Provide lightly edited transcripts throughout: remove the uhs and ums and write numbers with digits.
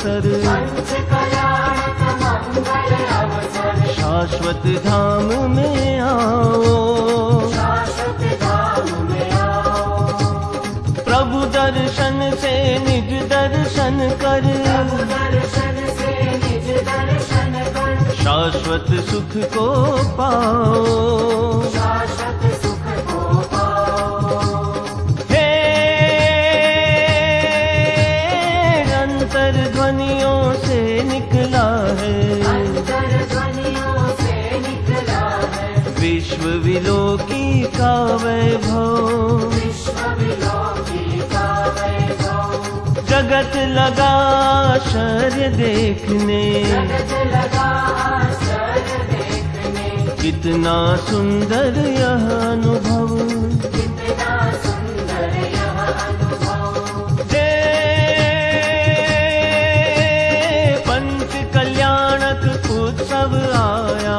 अवसर, शाश्वत धाम में आओ। प्रभु दर्शन से निज दर्शन कर, शाश्वत सुख को पाओ। हे अंतर ध्वनियों से निकला है, विश्व विलोकी का वैभव। जगत लगा आश्चर्य देखने, कितना सुंदर यह अनुभव। हे पंच कल्याणक उत्सव आया,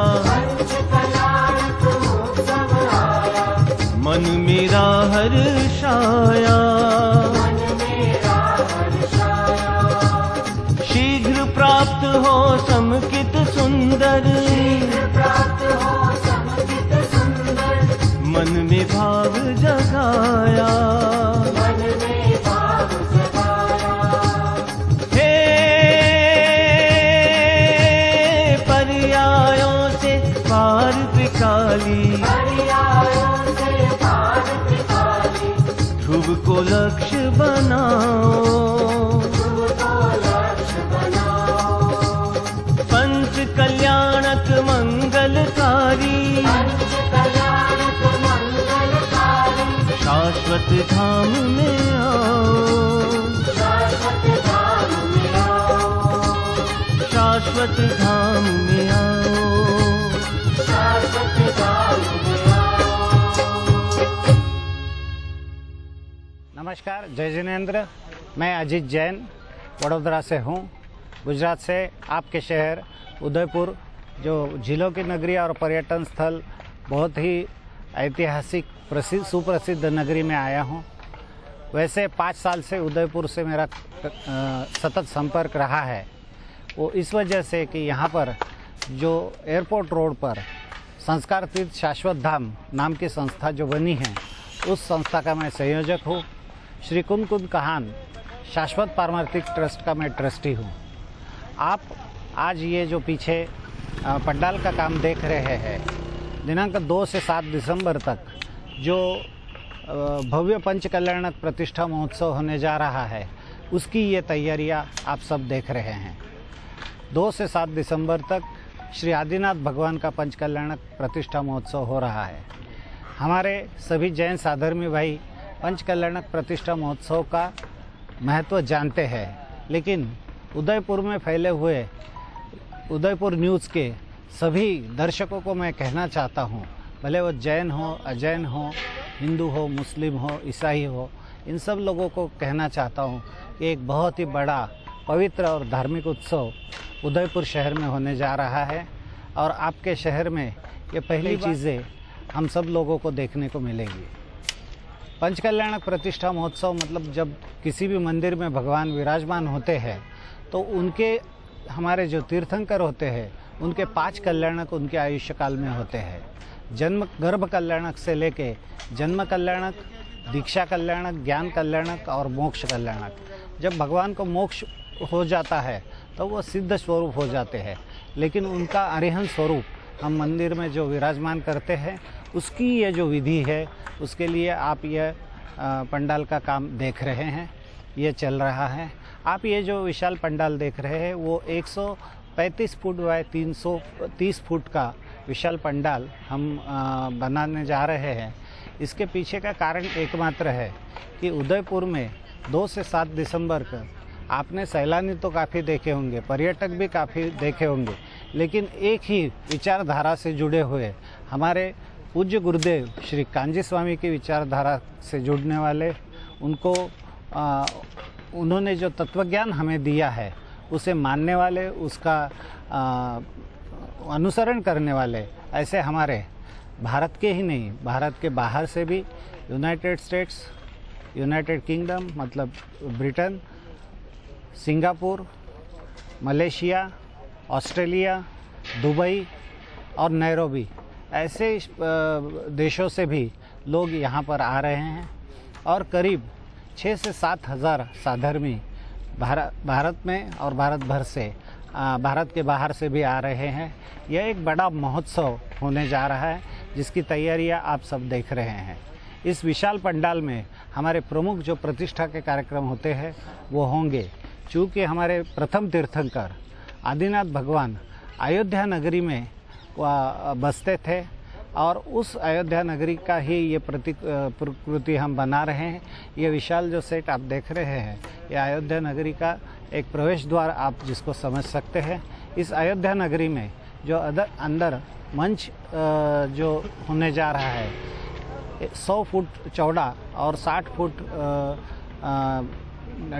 मन मेरा हर्षाया। शीघ्र प्राप्त हो समकित सुंदर, मन में भाव जगाया। हे पर्यायों से पार त्रिकाली, ध्रुव को लक्ष्य बनाओ। पंच कल्याणक मंगलकारी, शाश्वत धाम में आओ। शाश्वत धाम में आओ। नमस्कार, जय जिनेंद्र। मैं अजीत जैन वडोदरा से हूँ। गुजरात से आपके शहर उदयपुर, जो झीलों की नगरी और पर्यटन स्थल, बहुत ही ऐतिहासिक सुप्रसिद्ध नगरी में आया हूँ। वैसे 5 साल से उदयपुर से मेरा सतत संपर्क रहा है। वो इस वजह से कि यहाँ पर जो एयरपोर्ट रोड पर संस्कार तीर्थ शाश्वत धाम नाम की संस्था जो बनी है, उस संस्था का मैं संयोजक हूँ। श्री कुंद कुंद कहान शाश्वत पारमार्थिक ट्रस्ट का मैं ट्रस्टी हूँ। आप आज ये जो पीछे पंडाल का काम देख रहे हैं, दिनांक 2 से 7 दिसंबर तक जो भव्य पंच कल्याणक प्रतिष्ठा महोत्सव होने जा रहा है, उसकी ये तैयारियां आप सब देख रहे हैं। 2 से 7 दिसंबर तक श्री आदिनाथ भगवान का पंच कल्याणक प्रतिष्ठा महोत्सव हो रहा है। हमारे सभी जैन साधर्मी भाई पंच कल्याणक प्रतिष्ठा महोत्सव का महत्व जानते हैं, लेकिन उदयपुर में फैले हुए उदयपुर न्यूज़ के सभी दर्शकों को मैं कहना चाहता हूँ, भले वो जैन हो, अजैन हो, हिंदू हो, मुस्लिम हो, ईसाई हो, इन सब लोगों को कहना चाहता हूँ कि एक बहुत ही बड़ा पवित्र और धार्मिक उत्सव उदयपुर शहर में होने जा रहा है। और आपके शहर में ये पहली चीज़ें हम सब लोगों को देखने को मिलेंगी। पंच कल्याणक प्रतिष्ठा महोत्सव मतलब जब किसी भी मंदिर में भगवान विराजमान होते हैं, तो उनके हमारे जो तीर्थंकर होते हैं, उनके 5 कल्याणक उनके आयुष्य काल में होते हैं। जन्म गर्भ कल्याणक से लेके जन्म कल्याणक, दीक्षा कल्याणक, ज्ञान कल्याणक और मोक्ष कल्याणक। जब भगवान को मोक्ष हो जाता है तो वो सिद्ध स्वरूप हो जाते हैं, लेकिन उनका अरिहंत स्वरूप हम मंदिर में जो विराजमान करते हैं, उसकी ये जो विधि है, उसके लिए आप ये पंडाल का काम देख रहे हैं, ये चल रहा है। आप ये जो विशाल पंडाल देख रहे हैं, वो 135 फुट बाय 330 फुट का विशाल पंडाल हम बनाने जा रहे हैं। इसके पीछे का कारण एकमात्र है कि उदयपुर में 2 से 7 दिसंबर को आपने सैलानी तो काफ़ी देखे होंगे, पर्यटक भी काफ़ी देखे होंगे, लेकिन एक ही विचारधारा से जुड़े हुए हमारे पूज्य गुरुदेव श्री कांजी स्वामी की विचारधारा से जुड़ने वाले, उनको उन्होंने जो तत्वज्ञान हमें दिया है उसे मानने वाले, उसका अनुसरण करने वाले, ऐसे हमारे भारत के ही नहीं, भारत के बाहर से भी यूनाइटेड स्टेट्स, यूनाइटेड किंगडम मतलब Britain, Singapore, Malaysia, Australia, Dubai और नैरोबी ऐसे देशों से भी लोग यहाँ पर आ रहे हैं और करीब 6 से 7 हज़ार साधर्मी भारत में और भारत भर से भारत के बाहर से भी आ रहे हैं। यह एक बड़ा महोत्सव होने जा रहा है जिसकी तैयारियां आप सब देख रहे हैं। इस विशाल पंडाल में हमारे प्रमुख जो प्रतिष्ठा के कार्यक्रम होते हैं वो होंगे। चूँकि हमारे प्रथम तीर्थंकर आदिनाथ भगवान अयोध्या नगरी में बसते थे और उस अयोध्या नगरी का ही ये प्रकृति हम बना रहे हैं। ये विशाल जो सेट आप देख रहे हैं ये अयोध्या नगरी का एक प्रवेश द्वार आप जिसको समझ सकते हैं। इस अयोध्या नगरी में जो अंदर मंच जो होने जा रहा है 100 फुट चौड़ा और 60 फुट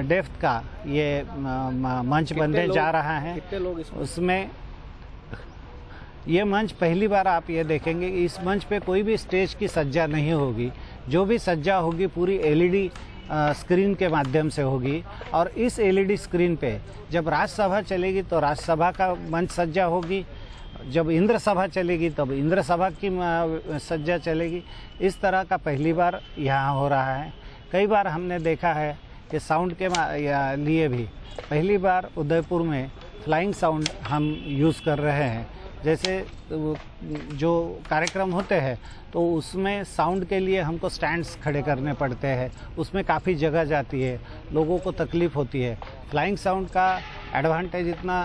डेप्थ का ये मंच बनने जा रहा है। उसमें ये मंच पहली बार आप ये देखेंगे कि इस मंच पे कोई भी स्टेज की सज्जा नहीं होगी। जो भी सज्जा होगी पूरी एलईडी स्क्रीन के माध्यम से होगी और इस एलईडी स्क्रीन पे जब राज्यसभा चलेगी तो राज्यसभा का मंच सज्जा होगी, जब इंद्र सभा चलेगी तब इंद्र सभा की सज्जा चलेगी। इस तरह का पहली बार यहाँ हो रहा है। कई बार हमने देखा है कि साउंड के लिए भी पहली बार उदयपुर में फ्लाइंग साउंड हम यूज़ कर रहे हैं। जैसे जो कार्यक्रम होते हैं तो उसमें साउंड के लिए हमको स्टैंड्स खड़े करने पड़ते हैं, उसमें काफ़ी जगह जाती है, लोगों को तकलीफ़ होती है। फ्लाइंग साउंड का एडवांटेज इतना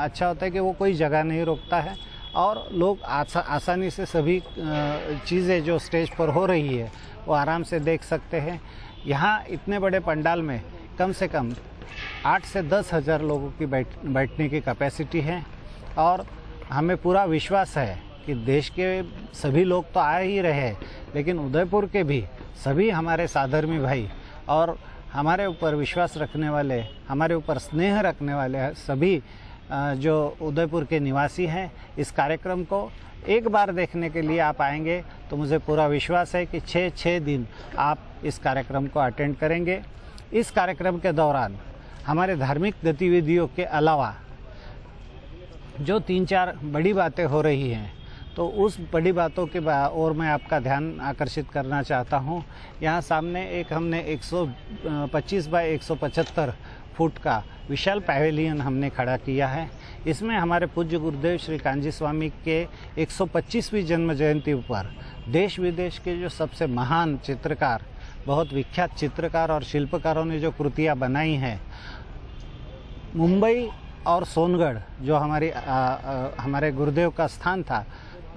अच्छा होता है कि वो कोई जगह नहीं रोकता है और लोग आसानी से सभी चीज़ें जो स्टेज पर हो रही है वो आराम से देख सकते हैं। यहाँ इतने बड़े पंडाल में कम से कम 8 से 10 हज़ार लोगों की बैठने की कैपेसिटी है और हमें पूरा विश्वास है कि देश के सभी लोग तो आ ही रहे हैं लेकिन उदयपुर के भी सभी हमारे साधर्मी भाई और हमारे ऊपर विश्वास रखने वाले, हमारे ऊपर स्नेह रखने वाले सभी जो उदयपुर के निवासी हैं इस कार्यक्रम को एक बार देखने के लिए आप आएंगे तो मुझे पूरा विश्वास है कि 6 दिन आप इस कार्यक्रम को अटेंड करेंगे। इस कार्यक्रम के दौरान हमारे धार्मिक गतिविधियों के अलावा जो 3-4 बड़ी बातें हो रही हैं तो उस बड़ी बातों के और मैं आपका ध्यान आकर्षित करना चाहता हूं। यहाँ सामने एक हमने 125 बाय 175 फुट का विशाल पैवेलियन हमने खड़ा किया है। इसमें हमारे पूज्य गुरुदेव श्री कांजी स्वामी के 125वीं जन्म जयंती पर देश विदेश के जो सबसे महान चित्रकार, बहुत विख्यात चित्रकार और शिल्पकारों ने जो कृतियाँ बनाई हैं, मुंबई और सोनगढ़ जो हमारे गुरुदेव का स्थान था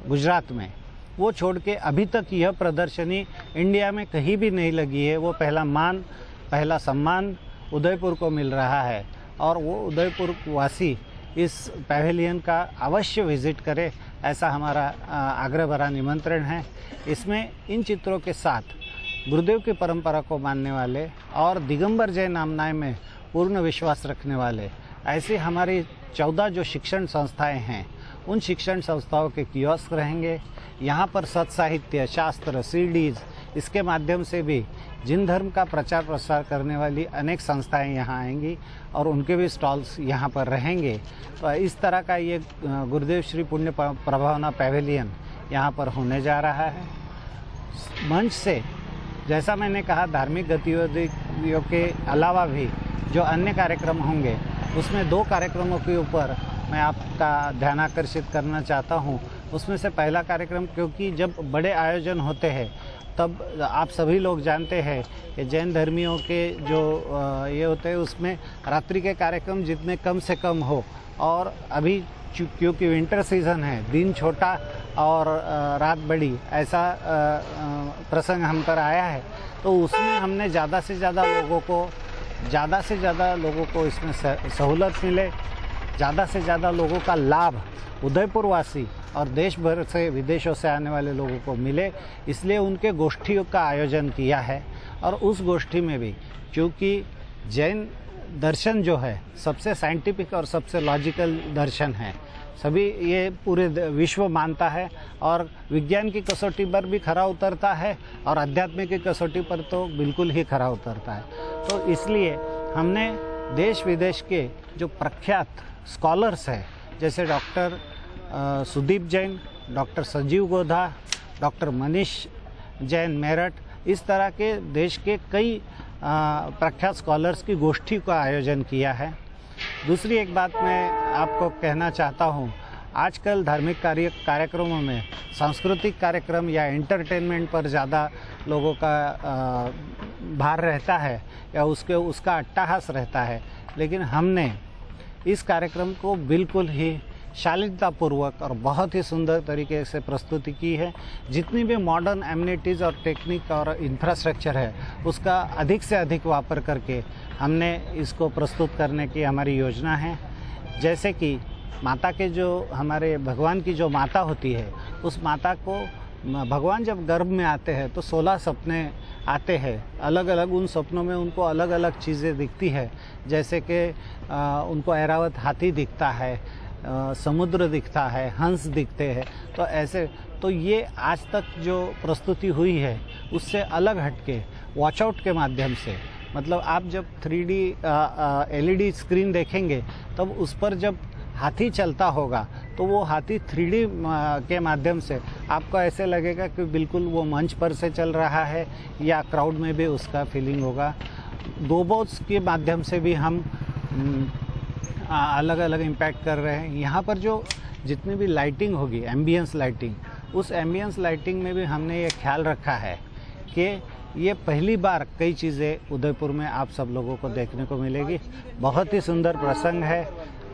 गुजरात में, वो छोड़ के अभी तक यह प्रदर्शनी इंडिया में कहीं भी नहीं लगी है। वो पहला सम्मान उदयपुर को मिल रहा है और वो उदयपुर वासी इस पैवेलियन का अवश्य विज़िट करे, ऐसा हमारा आग्रह भरा निमंत्रण है। इसमें इन चित्रों के साथ गुरुदेव की परंपरा को मानने वाले और दिगंबर जैन नामनाय में पूर्ण विश्वास रखने वाले ऐसे हमारी 14 जो शिक्षण संस्थाएं हैं उन शिक्षण संस्थाओं के कियोस्क रहेंगे। यहाँ पर सत साहित्य, शास्त्र, सीडीज इसके माध्यम से भी जिन धर्म का प्रचार प्रसार करने वाली अनेक संस्थाएं यहाँ आएंगी और उनके भी स्टॉल्स यहाँ पर रहेंगे। तो इस तरह का ये गुरुदेव श्री पुण्य प्रभावना पैवेलियन यहाँ पर होने जा रहा है। मंच से जैसा मैंने कहा धार्मिक गतिविधियों के अलावा भी जो अन्य कार्यक्रम होंगे उसमें 2 कार्यक्रमों के ऊपर मैं आपका ध्यान आकर्षित करना चाहता हूं। उसमें से पहला कार्यक्रम, क्योंकि जब बड़े आयोजन होते हैं तब आप सभी लोग जानते हैं कि जैन धर्मियों के जो ये होते हैं उसमें रात्रि के कार्यक्रम जितने कम से कम हो, और अभी क्योंकि विंटर सीज़न है, दिन छोटा और रात बड़ी, ऐसा प्रसंग हम पर आया है, तो उसमें हमने ज़्यादा से ज़्यादा लोगों को इसमें सहूलत मिले, ज़्यादा से ज़्यादा लोगों का लाभ उदयपुर वासी और देश भर से विदेशों से आने वाले लोगों को मिले, इसलिए उनके गोष्ठियों का आयोजन किया है। और उस गोष्ठी में भी क्योंकि जैन दर्शन जो है सबसे साइंटिफिक और सबसे लॉजिकल दर्शन है, सभी ये पूरे विश्व मानता है और विज्ञान की कसौटी पर भी खरा उतरता है और आध्यात्मिक की कसौटी पर तो बिल्कुल ही खरा उतरता है। तो इसलिए हमने देश विदेश के जो प्रख्यात स्कॉलर्स हैं, जैसे doctor Sudeep Jain, doctor Sanjeev Godha, doctor Manish Jain Meerut, इस तरह के देश के कई प्रख्यात स्कॉलर्स की गोष्ठी का आयोजन किया है। दूसरी एक बात मैं आपको कहना चाहता हूँ, आजकल धार्मिक कार्यक्रमों में सांस्कृतिक कार्यक्रम या एंटरटेनमेंट पर ज़्यादा लोगों का भार रहता है या उसका अट्टहास रहता है, लेकिन हमने इस कार्यक्रम को बिल्कुल ही शालीनतापूर्वक और बहुत ही सुंदर तरीके से प्रस्तुति की है। जितनी भी मॉडर्न एमिनिटीज़ और टेक्निक और इंफ्रास्ट्रक्चर है, उसका अधिक से अधिक वापर करके हमने इसको प्रस्तुत करने की हमारी योजना है। जैसे कि माता के जो हमारे भगवान की जो माता होती है, उस माता को भगवान जब गर्भ में आते हैं तो 16 सपने आते हैं, अलग अलग। उन सपनों में उनको अलग अलग चीज़ें दिखती है, जैसे कि उनको ऐरावत हाथी दिखता है, समुद्र दिखता है, हंस दिखते हैं। तो ऐसे तो ये आज तक जो प्रस्तुति हुई है उससे अलग हटके वॉचआउट के माध्यम से, मतलब आप जब 3D LED स्क्रीन देखेंगे तब उस पर जब हाथी चलता होगा तो वो हाथी 3D के माध्यम से आपको ऐसे लगेगा कि बिल्कुल वो मंच पर से चल रहा है या क्राउड में भी उसका फीलिंग होगा। रोबोट्स के माध्यम से भी हम अलग अलग इम्पैक्ट कर रहे हैं। यहाँ पर जो जितनी भी लाइटिंग होगी, एम्बियंस लाइटिंग, उस एम्बियंस लाइटिंग में भी हमने ये ख्याल रखा है कि ये पहली बार कई चीज़ें उदयपुर में आप सब लोगों को देखने को मिलेगी। बहुत ही सुंदर प्रसंग है।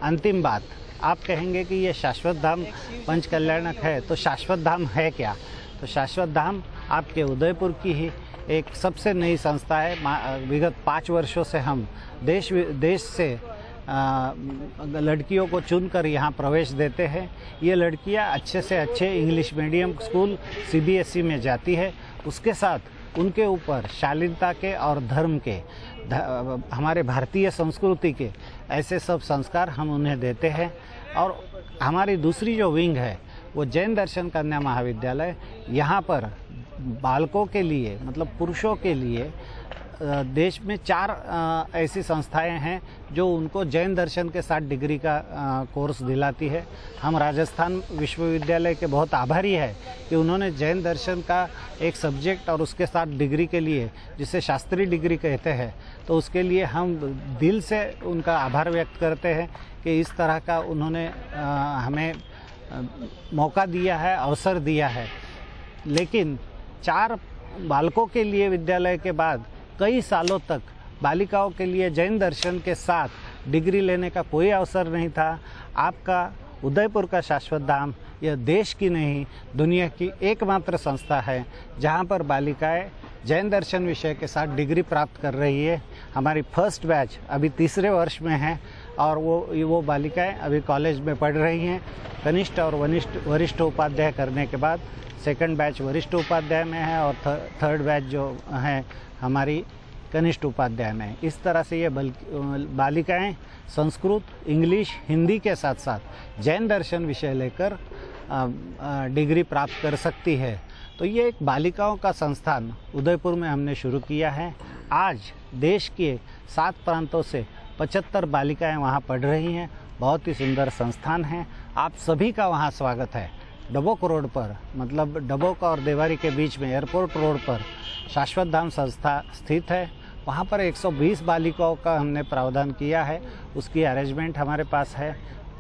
अंतिम बात, आप कहेंगे कि ये शाश्वत धाम पंचकल्याणक है, तो शाश्वत धाम है क्या? तो शाश्वत धाम आपके उदयपुर की ही एक सबसे नई संस्था है। विगत 5 वर्षों से हम देश से लड़कियों को चुनकर यहाँ प्रवेश देते हैं। ये लड़कियाँ अच्छे से अच्छे इंग्लिश मीडियम स्कूल CBSE में जाती है। उसके साथ उनके ऊपर शालीनता के और धर्म के, हमारे भारतीय संस्कृति के ऐसे सब संस्कार हम उन्हें देते हैं। और हमारी दूसरी जो विंग है वो जैन दर्शन कन्या महाविद्यालय, यहाँ पर बालकों के लिए, मतलब पुरुषों के लिए देश में 4 ऐसी संस्थाएं हैं जो उनको जैन दर्शन के साथ डिग्री का कोर्स दिलाती है। हम राजस्थान विश्वविद्यालय के बहुत आभारी है कि उन्होंने जैन दर्शन का एक सब्जेक्ट और उसके साथ डिग्री के लिए, जिसे शास्त्री डिग्री कहते हैं, तो उसके लिए हम दिल से उनका आभार व्यक्त करते हैं कि इस तरह का उन्होंने हमें मौका दिया है, अवसर दिया है। लेकिन 4 बालकों के लिए विद्यालय के बाद कई सालों तक बालिकाओं के लिए जैन दर्शन के साथ डिग्री लेने का कोई अवसर नहीं था। आपका उदयपुर का शाश्वत धाम यह देश की नहीं, दुनिया की एकमात्र संस्था है जहां पर बालिकाएं जैन दर्शन विषय के साथ डिग्री प्राप्त कर रही है। हमारी फर्स्ट बैच अभी 3रे वर्ष में है और वो बालिकाएं अभी कॉलेज में पढ़ रही हैं। कनिष्ठ और वरिष्ठ उपाध्याय करने के बाद सेकंड बैच वरिष्ठ उपाध्याय में है और थर्ड बैच जो है हमारी कनिष्ठ उपाध्याय में। इस तरह से ये बालिकाएं संस्कृत, इंग्लिश, हिंदी के साथ साथ जैन दर्शन विषय लेकर डिग्री प्राप्त कर सकती है। तो ये एक बालिकाओं का संस्थान उदयपुर में हमने शुरू किया है। आज देश के 7 प्रांतों से 75 बालिकाएं वहाँ पढ़ रही हैं। बहुत ही सुंदर संस्थान है। आप सभी का वहाँ स्वागत है। डबोक रोड पर, मतलब डबोक और देवारी के बीच में एयरपोर्ट रोड पर शाश्वत धाम संस्था स्थित है। वहाँ पर 120 बालिकाओं का हमने प्रावधान किया है, उसकी अरेंजमेंट हमारे पास है।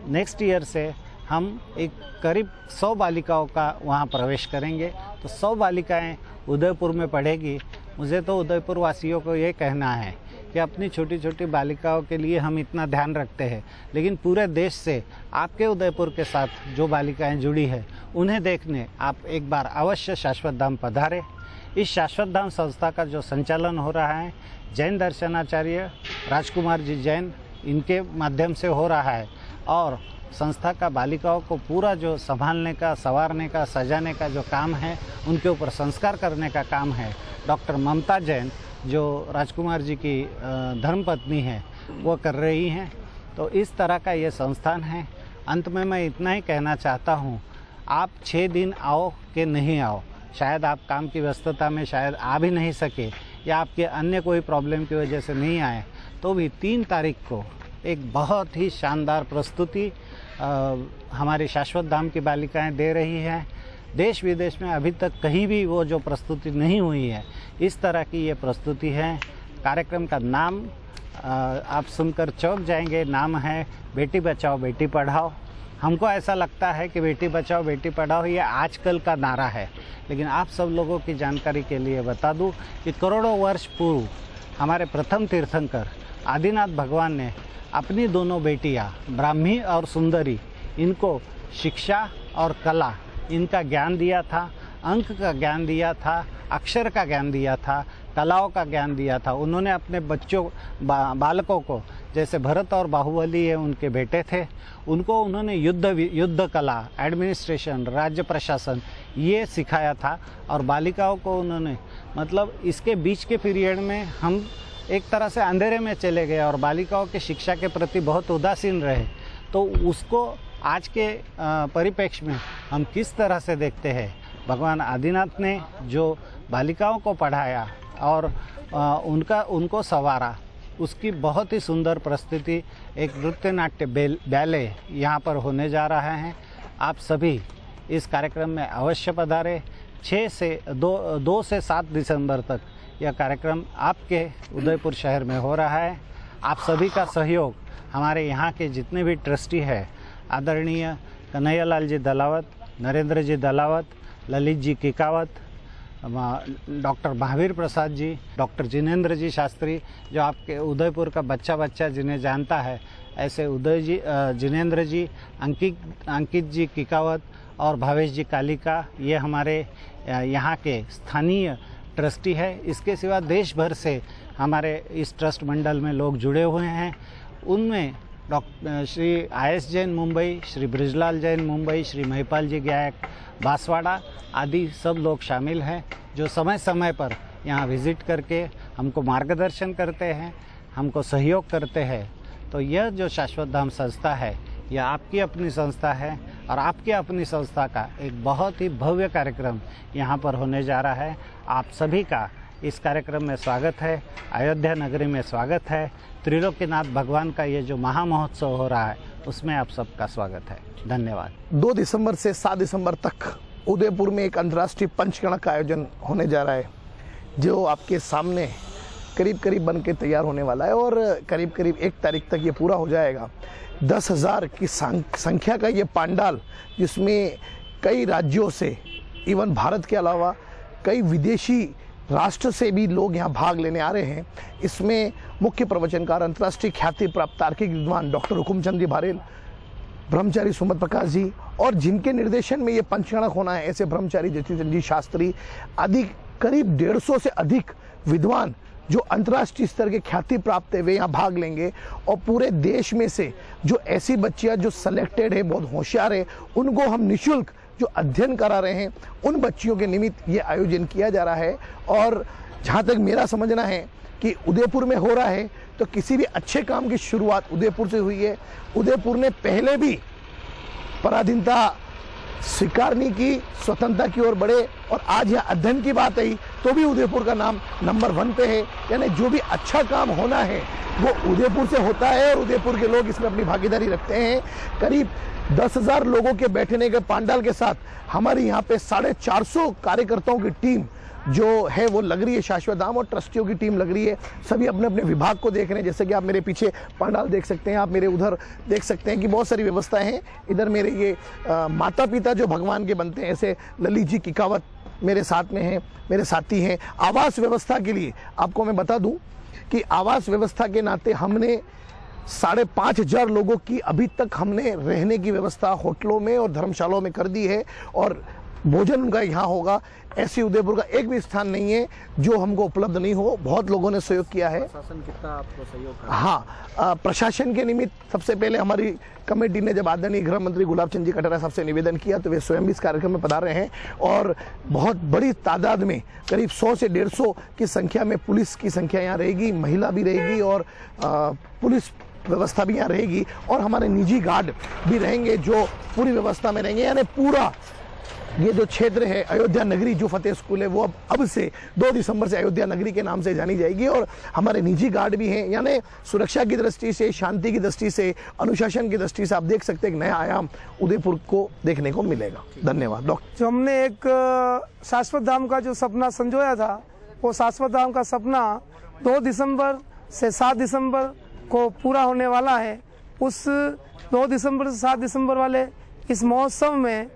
नेक्स्ट ईयर से हम एक करीब 100 बालिकाओं का वहाँ प्रवेश करेंगे। तो 100 बालिकाएं उदयपुर में पढ़ेगी। मुझे तो उदयपुर वासियों को ये कहना है कि अपनी छोटी छोटी बालिकाओं के लिए हम इतना ध्यान रखते हैं, लेकिन पूरे देश से आपके उदयपुर के साथ जो बालिकाएं जुड़ी है उन्हें देखने आप एक बार अवश्य शाश्वत धाम पधारें। इस शाश्वत धाम संस्था का जो संचालन हो रहा है जैन दर्शनाचार्य राजकुमार जी जैन, इनके माध्यम से हो रहा है। और संस्था का बालिकाओं को पूरा जो संभालने का, संवारने का, सजाने का जो काम है, उनके ऊपर संस्कार करने का काम है, डॉक्टर ममता जैन जो राजकुमार जी की धर्मपत्नी है वो कर रही हैं। तो इस तरह का ये संस्थान है। अंत में मैं इतना ही कहना चाहता हूँ, आप 6 दिन आओ कि नहीं आओ, शायद आप काम की व्यस्तता में शायद आ भी नहीं सके या आपके अन्य कोई प्रॉब्लम की वजह से नहीं आए, तो भी 3 तारीख को एक बहुत ही शानदार प्रस्तुति हमारी शाश्वत धाम की बालिकाएं दे रही हैं। देश विदेश में अभी तक कहीं भी वो जो प्रस्तुति नहीं हुई है, इस तरह की ये प्रस्तुति है। कार्यक्रम का नाम आप सुनकर चौंक जाएंगे। नाम है बेटी बचाओ बेटी पढ़ाओ। हमको ऐसा लगता है कि बेटी बचाओ बेटी पढ़ाओ ये आजकल का नारा है, लेकिन आप सब लोगों की जानकारी के लिए बता दूं कि करोड़ों वर्ष पूर्व हमारे प्रथम तीर्थंकर आदिनाथ भगवान ने अपनी दोनों बेटियां ब्राह्मी और सुंदरी, इनको शिक्षा और कला इनका ज्ञान दिया था, अंक का ज्ञान दिया था, अक्षर का ज्ञान दिया था, कलाओं का ज्ञान दिया था। उन्होंने अपने बच्चों बालकों को, जैसे भरत और बाहुबली है उनके बेटे थे, उनको उन्होंने युद्ध कला, एडमिनिस्ट्रेशन, राज्य प्रशासन ये सिखाया था। और बालिकाओं को उन्होंने मतलब इसके बीच के पीरियड में हम एक तरह से अंधेरे में चले गए और बालिकाओं की शिक्षा के प्रति बहुत उदासीन रहे। तो उसको आज के परिप्रेक्ष्य में हम किस तरह से देखते हैं, भगवान आदिनाथ ने जो बालिकाओं को पढ़ाया और उनको संवारा, उसकी बहुत ही सुंदर प्रस्तुति एक नृत्य नाट्य बैले यहाँ पर होने जा रहा है। आप सभी इस कार्यक्रम में अवश्य पधारें। 2 से 7 दिसंबर तक यह कार्यक्रम आपके उदयपुर शहर में हो रहा है। आप सभी का सहयोग, हमारे यहाँ के जितने भी ट्रस्टी हैं, आदरणीय कन्हैयालाल जी दलावत, नरेंद्र जी दलावत, ललित जी किकावत, डॉक्टर महावीर प्रसाद जी, डॉक्टर जिनेंद्र जी शास्त्री, जो आपके उदयपुर का बच्चा जिन्हें जानता है, ऐसे जिनेंद्र जी, अंकित जी किकावत और भावेश जी कालिका, ये हमारे यहाँ के स्थानीय ट्रस्टी है। इसके सिवा देश भर से हमारे इस ट्रस्ट मंडल में लोग जुड़े हुए हैं। उनमें श्री आयस जैन मुंबई, श्री ब्रिजलाल जैन मुंबई, श्री महिपाल जी गायक बांसवाड़ा आदि सब लोग शामिल हैं, जो समय समय पर यहाँ विज़िट करके हमको मार्गदर्शन करते हैं, हमको सहयोग करते हैं। तो यह जो शाश्वत धाम संस्था है, यह आपकी अपनी संस्था है और आपकी अपनी संस्था का एक बहुत ही भव्य कार्यक्रम यहाँ पर होने जा रहा है। आप सभी का इस कार्यक्रम में स्वागत है। अयोध्या नगरी में स्वागत है। त्रिलोकीनाथ भगवान का ये जो महामहोत्सव हो रहा है, उसमें आप सबका स्वागत है। धन्यवाद। 2 दिसंबर से 7 दिसंबर तक उदयपुर में एक अंतर्राष्ट्रीय पंचगणक का आयोजन होने जा रहा है, जो आपके सामने करीब बन के तैयार होने वाला है और करीब 1 तारीख तक ये पूरा हो जाएगा। 10,000 की संख्या का ये पंडाल, जिसमें कई राज्यों से, इवन भारत के अलावा कई विदेशी राष्ट्र से भी लोग यहाँ भाग लेने आ रहे हैं। इसमें मुख्य प्रवचनकार अंतर्राष्ट्रीय ख्याति प्राप्त तार्किक विद्वान डॉक्टर हुकुमचंद जी भारेल, ब्रह्मचारी सुमत प्रकाश जी, और जिनके निर्देशन में ये पंचगणक होना है, ऐसे ब्रह्मचारी जतिचंद जी शास्त्री आदि करीब 150 से अधिक विद्वान जो अंतर्राष्ट्रीय स्तर के ख्याति प्राप्त है, वे यहाँ भाग लेंगे। और पूरे देश में से जो ऐसी बच्चियाँ जो सेलेक्टेड है, बहुत होशियार है, उनको हम निःशुल्क जो अध्ययन करा रहे हैं, उन बच्चियों के निमित्त ये आयोजन किया जा रहा है। और जहाँ तक मेरा समझना है कि उदयपुर में हो रहा है, तो किसी भी अच्छे काम की शुरुआत उदयपुर से हुई है। उदयपुर ने पहले भी पराधीनता स्वीकार नहीं की, स्वतंत्रता की ओर बढ़े, और आज यह अध्ययन की बात आई तो भी उदयपुर का नाम नंबर 1 पे है। यानी जो भी अच्छा काम होना है वो उदयपुर से होता है और उदयपुर के लोग इसमें अपनी भागीदारी रखते हैं। करीब 10,000 लोगों के बैठने के पंडाल के साथ हमारी यहाँ पे 450 कार्यकर्ताओं की टीम जो है वो लग रही है शाश्वत धाम, और ट्रस्टियों की टीम लग रही है। सभी अपने अपने विभाग को देख रहे हैं। जैसे कि आप मेरे पीछे पंडाल देख सकते हैं, आप मेरे उधर देख सकते हैं कि बहुत सारी व्यवस्थाएं हैं। इधर मेरे ये माता पिता जो भगवान के बनते हैं, ऐसे ललित जी किकावत मेरे साथ में हैं, मेरे साथी हैं। आवास व्यवस्था के लिए आपको मैं बता दूं कि आवास व्यवस्था के नाते हमने 5,500 लोगों की अभी तक हमने रहने की व्यवस्था होटलों में और धर्मशालाओं में कर दी है, और भोजन उनका यहाँ होगा। ऐसी उदयपुर का एक भी स्थान नहीं है जो हमको उपलब्ध नहीं हो। बहुत लोगों ने सहयोग किया है। प्रशासन कितना आपको सहयोग कर? हाँ, प्रशासन के निमित्त सबसे पहले हमारी कमेटी ने जब आदरणीय गृह मंत्री गुलाब चंद जी कटारिया साहब से निवेदन किया, तो वे स्वयं भी इस कार्यक्रम में पधार रहे हैं। और बहुत बड़ी तादाद में करीब 100 से 150 की संख्या में पुलिस की संख्या यहाँ रहेगी, महिला भी रहेगी और पुलिस व्यवस्था भी यहाँ रहेगी, और हमारे निजी गार्ड भी रहेंगे जो पूरी व्यवस्था में रहेंगे। यानी पूरा ये जो क्षेत्र है अयोध्या नगरी जो फतेह स्कूल है वो अब से 2 दिसंबर से अयोध्या नगरी के नाम से जानी जाएगी। और हमारे निजी गार्ड भी हैं, यानी सुरक्षा की दृष्टि से, शांति की दृष्टि से, अनुशासन की दृष्टि से आप देख सकते हैं एक नया आयाम उदयपुर को देखने को मिलेगा। धन्यवाद डॉक्टर। जो हमने एक शाश्वत धाम का जो सपना संजोया था, वो शाश्वत धाम का सपना 2 दिसंबर से 7 दिसंबर को पूरा होने वाला है। उस 2 दिसंबर से 7 दिसंबर वाले इस महोत्सव में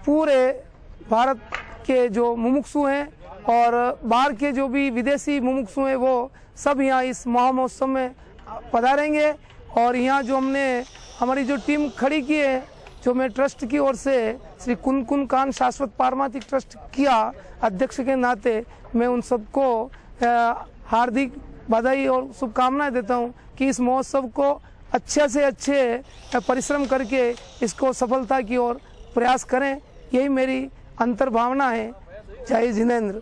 पूरे भारत के जो मुमुक्षु हैं और बाहर के जो भी विदेशी मुमुक्षु हैं वो सब यहाँ इस महोत्सव में पधारेंगे। और यहाँ जो हमने हमारी जो टीम खड़ी की है, जो मैं ट्रस्ट की ओर से श्री कुनकुन कान शाश्वत पारमार्थिक ट्रस्ट किया अध्यक्ष के नाते मैं उन सबको हार्दिक बधाई और शुभकामनाएं देता हूँ कि इस महोत्सव को अच्छे से अच्छे परिश्रम करके इसको सफलता की ओर प्रयास करें। यही मेरी अंतर्भावना है। जय जिनेंद्र।